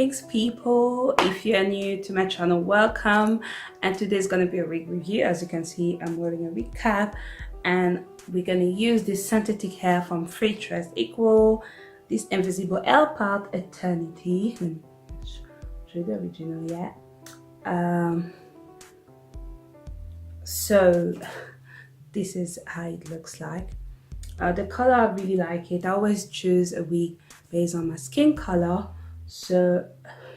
wigs people. If you're new to my channel, welcome. And today's gonna be a wig review. As you can see, I'm wearing a wig cap and we're gonna use this synthetic hair from Freetress Equal, this invisible L part eternity. Let me show you the original. So this is how it looks like. The color, I really like it. I always choose a wig based on my skin color, so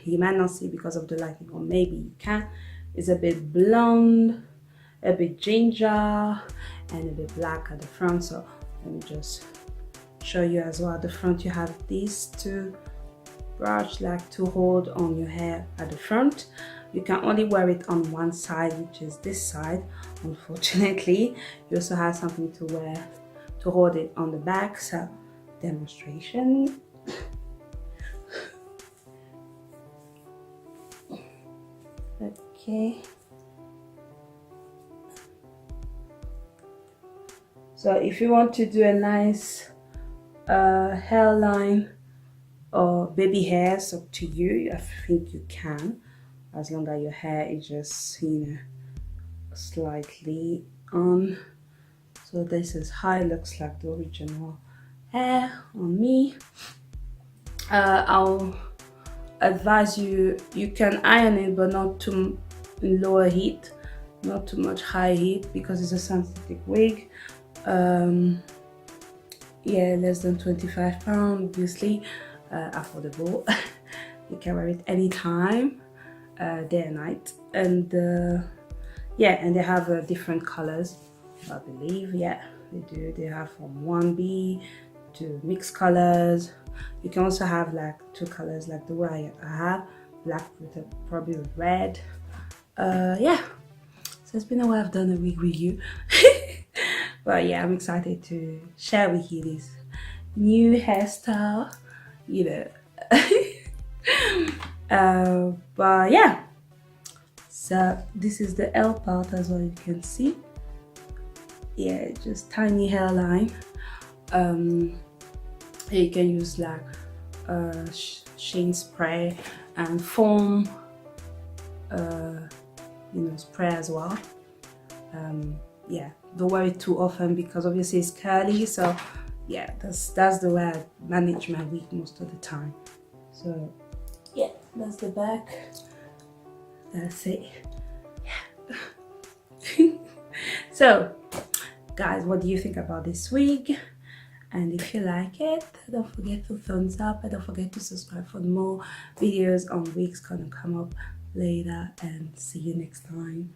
you might not see because of the lighting, or maybe you can. It's a bit blonde, a bit ginger, and a bit black at the front. So let me just show you as well. At the front you have these two brush like to hold on your hair at the front. You can only wear it on one side, which is this side, unfortunately. You also have something to wear to hold it on the back. So demonstration. Okay, so if you want to do a nice hairline or baby hairs, up to you. I think you can, as long as your hair is just, you know, slightly on. So this is how it looks like, the original hair on me. I'll advise you can iron it, but not too lower heat, not too much high heat, because it's a synthetic wig. Yeah, less than 25 pounds, obviously. Affordable. You can wear it anytime, day and night. And yeah, and they have different colors, I believe. Yeah, they do. They have from 1B to mixed colors. You can also have like two colors, like the way I have, black with probably red. Yeah, so it's been a while I've done a wig review. But yeah, I'm excited to share with you this new hairstyle, you know. But yeah, so this is the L part, as well, you can see. Yeah, just tiny hairline. You can use like sheen spray and foam, you know, spray as well. Yeah, don't wear it too often because obviously it's curly. So yeah, that's the way I manage my wig most of the time. So yeah, that's the back. That's it. Yeah. So guys, what do you think about this wig? And if you like it, don't forget to thumbs up, and don't forget to subscribe for more videos on wigs gonna come up later. And see you next time.